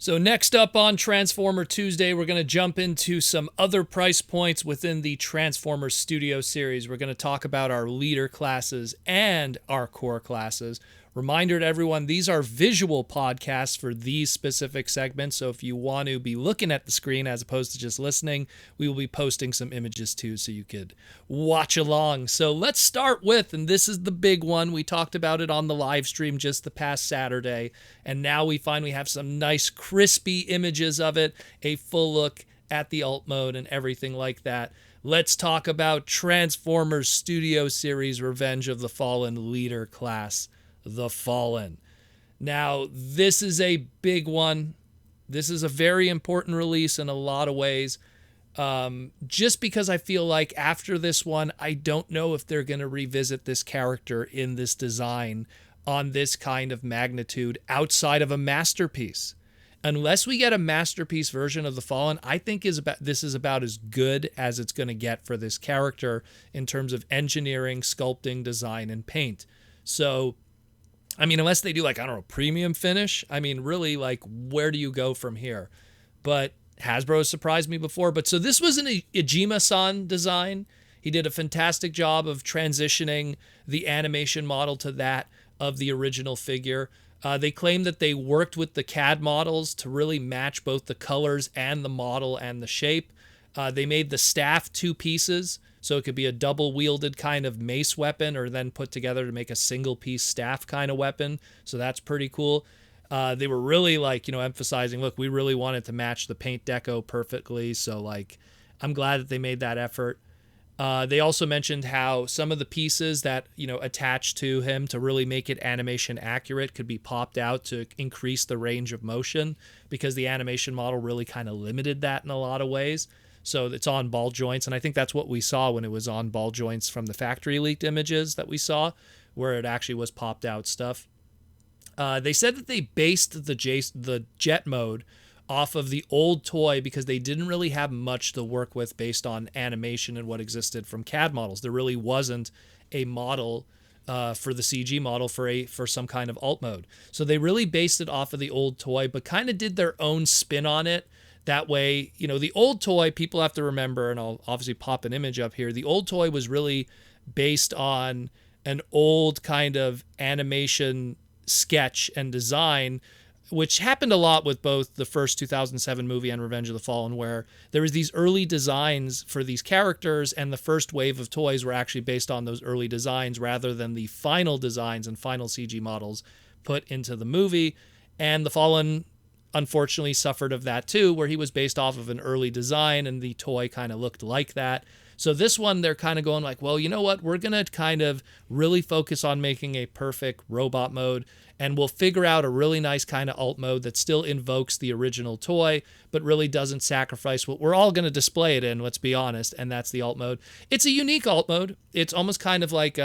So next up on Transformer Tuesday, we're going to jump into some other price points within the Transformers Studio series. We're going to talk about our leader classes and our core classes. Reminder to everyone, these are visual podcasts for these specific segments, so if you want to be looking at the screen as opposed to just listening, we will be posting some images too so you could watch along. So let's start with, and this is the big one, we talked about it on the live stream just the past Saturday, and now we finally have some nice crispy images of it, a full look at the alt mode and everything like that. Let's talk about Transformers Studio Series Revenge of the Fallen leader class. The Fallen. Now, this is a big one. This is a very important release in a lot of ways. Just because I feel like after this one, I don't know if they're going to revisit this character in this design on this kind of magnitude outside of a masterpiece. Unless we get a masterpiece version of the Fallen, I think this is about as good as it's going to get for this character in terms of engineering, sculpting, design, and paint. So, I mean, unless they do like, I don't know, premium finish, I mean, really, like, where do you go from here? But Hasbro has surprised me before. But so this was an Ijima-san design. He did a fantastic job of transitioning the animation model to that of the original figure. They claim that they worked with the CAD models to really match both the colors and the model and the shape. They made the staff 2 pieces, so it could be a double-wielded kind of mace weapon or then put together to make a single-piece staff kind of weapon. So that's pretty cool. They were really, like, emphasizing, look, we really wanted to match the paint deco perfectly. So, like, I'm glad that they made that effort. They also mentioned how some of the pieces that, attached to him to really make it animation accurate could be popped out to increase the range of motion because the animation model really kind of limited that in a lot of ways. So it's on ball joints, and I think that's what we saw when it was on ball joints from the factory leaked images that we saw, where it actually was popped out stuff. They said that they based the jet mode off of the old toy because they didn't really have much to work with based on animation and what existed from CAD models. There really wasn't a model for the CG model for some kind of alt mode. So they really based it off of the old toy, but kind of did their own spin on it. That way, the old toy, people have to remember, and I'll obviously pop an image up here, the old toy was really based on an old kind of animation sketch and design, which happened a lot with both the first 2007 movie and Revenge of the Fallen, where there was these early designs for these characters, and the first wave of toys were actually based on those early designs rather than the final designs and final CG models put into the movie. And the Fallen unfortunately suffered of that too, where he was based off of an early design and the toy kind of looked like that. So this one, they're kind of going like, well, you know what? We're going to kind of really focus on making a perfect robot mode, and we'll figure out a really nice kind of alt mode that still invokes the original toy, but really doesn't sacrifice what we're all going to display it in, let's be honest, and that's the alt mode. It's a unique alt mode. It's almost kind of like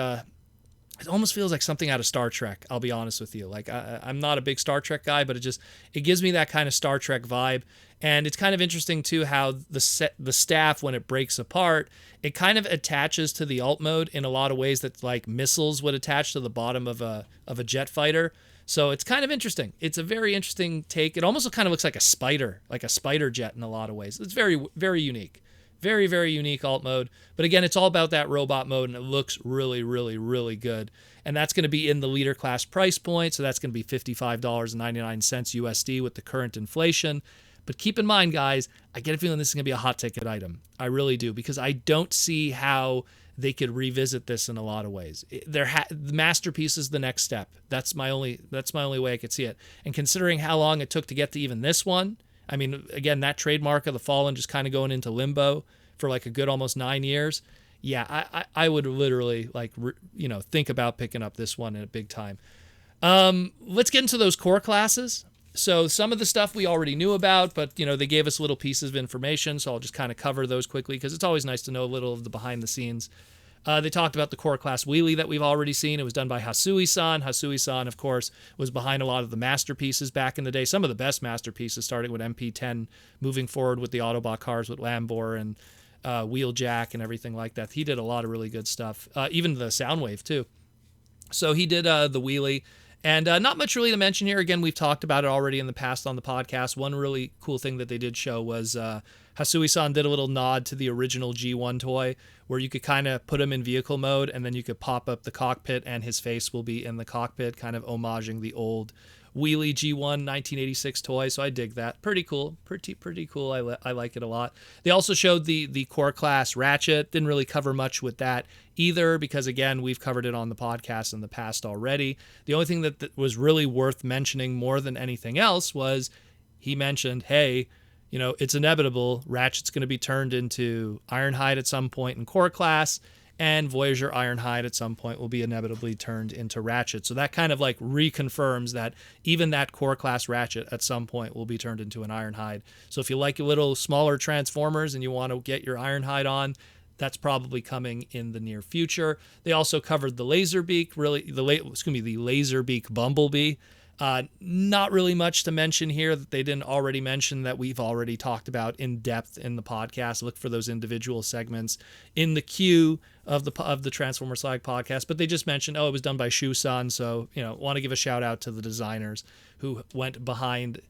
it almost feels like something out of Star Trek, I'll be honest with you. Like, I'm not a big Star Trek guy, but it gives me that kind of Star Trek vibe. And it's kind of interesting, too, how the staff, when it breaks apart, it kind of attaches to the alt mode in a lot of ways that, like, missiles would attach to the bottom of a jet fighter. So it's kind of interesting. It's a very interesting take. It almost kind of looks like a spider jet in a lot of ways. It's very, very unique. Very, very unique alt mode. But again, it's all about that robot mode, and it looks really, really, really good. And that's going to be in the leader class price point, so that's going to be $55.99 USD with the current inflation. But keep in mind, guys, I get a feeling this is going to be a hot ticket item. I really do, because I don't see how they could revisit this in a lot of ways. The masterpiece is the next step. That's my only way I could see it. And considering how long it took to get to even this one, I mean, again, that trademark of the Fallen just kind of going into limbo for like a good almost 9 years. Yeah, I would literally think about picking up this one in a big time. Let's get into those core classes. So some of the stuff we already knew about, but they gave us little pieces of information, so I'll just kind of cover those quickly because it's always nice to know a little of the behind the scenes. They talked about the core class Wheelie that we've already seen. It was done by Hasui-san. Hasui-san, of course, was behind a lot of the masterpieces back in the day. Some of the best masterpieces, starting with MP10, moving forward with the Autobot cars with Lambor and Wheeljack and everything like that. He did a lot of really good stuff. Even the Soundwave, too. So he did the Wheelie. And not much really to mention here. Again, we've talked about it already in the past on the podcast. One really cool thing that they did show was Hasui-san did a little nod to the original G1 toy where you could kind of put him in vehicle mode and then you could pop up the cockpit and his face will be in the cockpit, kind of homaging the old Wheelie G1 1986 toy. So I dig that. Pretty cool. Pretty cool. I like it a lot. They also showed the core class Ratchet. Didn't really cover much with that either because, again, we've covered it on the podcast in the past already. The only thing that was really worth mentioning more than anything else was he mentioned, hey, you know, it's inevitable. Ratchet's going to be turned into Ironhide at some point in core class, and Voyager Ironhide at some point will be inevitably turned into Ratchet. So that kind of like reconfirms that even that core class Ratchet at some point will be turned into an Ironhide. So if you like little smaller Transformers and you want to get your Ironhide on, that's probably coming in the near future. They also covered the Laserbeak, the Laserbeak Bumblebee. Not really much to mention here that they didn't already mention that we've already talked about in depth in the podcast. Look for those individual segments in the queue of the Transformer Slag podcast. But they just mentioned, it was done by Shu-san. So, want to give a shout out to the designers who went behind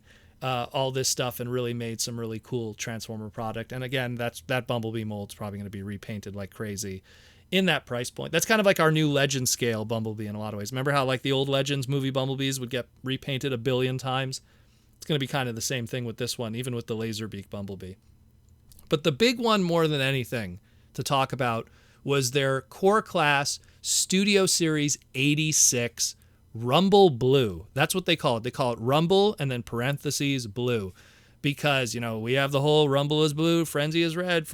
all this stuff and really made some really cool Transformer product. And again, that Bumblebee mold's probably going to be repainted like crazy in that price point. That's kind of like our new Legend scale Bumblebee in a lot of ways. Remember how like the old Legends movie Bumblebees would get repainted 1 billion times? It's going to be kind of the same thing with this one, even with the Laserbeak Bumblebee. But the big one more than anything to talk about was their core class Studio Series 86 Rumble Blue. That's what they call it. They call it Rumble and then parentheses Blue. Because, we have the whole Rumble is blue, Frenzy is red,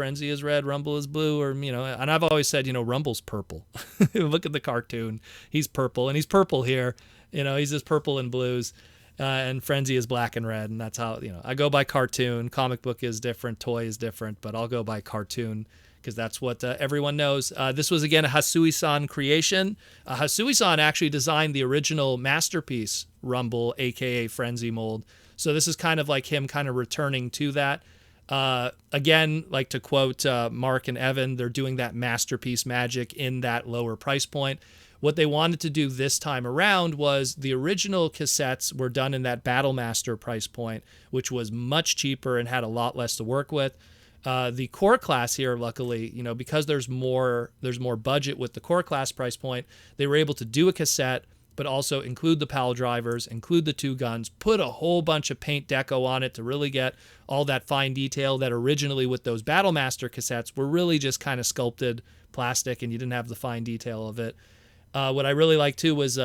Rumble is blue, and I've always said, Rumble's purple. Look at the cartoon. He's purple, and he's purple here. He's just purple and blues, and Frenzy is black and red, and that's how, I go by cartoon. Comic book is different, toy is different, but I'll go by cartoon because that's what everyone knows. This was, again, a Hasui-san creation. Hasui-san actually designed the original masterpiece Rumble, a.k.a. Frenzy mold. So this is kind of like him kind of returning to that. Again, like to quote Mark and Evan, they're doing that masterpiece magic in that lower price point. What they wanted to do this time around was the original cassettes were done in that Battlemaster price point, which was much cheaper and had a lot less to work with. The core class here, luckily, because there's more budget with the core class price point, they were able to do a cassette, but also include the PAL drivers, include the 2 guns, put a whole bunch of paint deco on it to really get all that fine detail that originally with those Battlemaster cassettes were really just kind of sculpted plastic and you didn't have the fine detail of it. What I really liked too was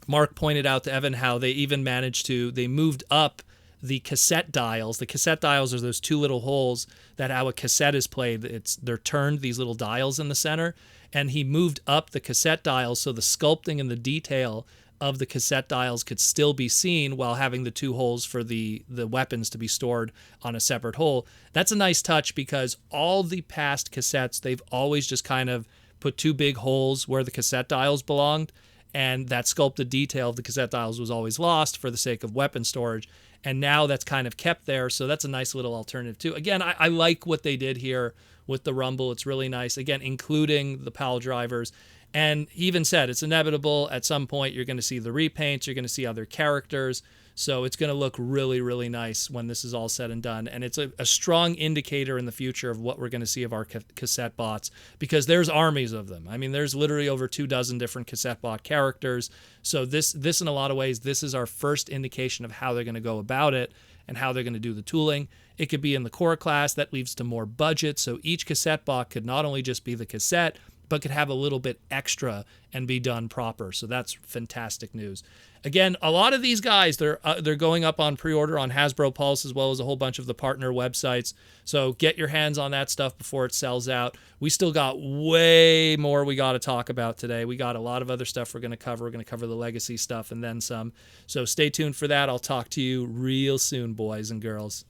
Mark pointed out to Evan how they even they moved up the cassette dials. The cassette dials are those 2 little holes that how a cassette is played. They're turned, these little dials in the center. And he moved up the cassette dials so the sculpting and the detail of the cassette dials could still be seen while having the 2 holes for the weapons to be stored on a separate hole. That's a nice touch because all the past cassettes, they've always just kind of put 2 big holes where the cassette dials belonged. And that sculpted detail of the cassette dials was always lost for the sake of weapon storage. And now that's kind of kept there. So that's a nice little alternative too. Again, I like what they did here with the Rumble. It's really nice. Again, including the PAL drivers. And he even said it's inevitable. At some point, you're going to see the repaints. You're going to see other characters. So it's going to look really, really nice when this is all said and done. And it's a strong indicator in the future of what we're going to see of our cassette bots because there's armies of them. I mean, there's literally over 24 different cassette bot characters. So this in a lot of ways, this is our first indication of how they're going to go about it and how they're going to do the tooling. It could be in the core class. That leads to more budget. So each cassette bot could not only just be the cassette, but could have a little bit extra and be done proper. So that's fantastic news. Again, a lot of these guys, they're going up on pre-order on Hasbro Pulse as well as a whole bunch of the partner websites. So get your hands on that stuff before it sells out. We still got way more we got to talk about today. We got a lot of other stuff we're going to cover. We're going to cover the legacy stuff and then some. So stay tuned for that. I'll talk to you real soon, boys and girls.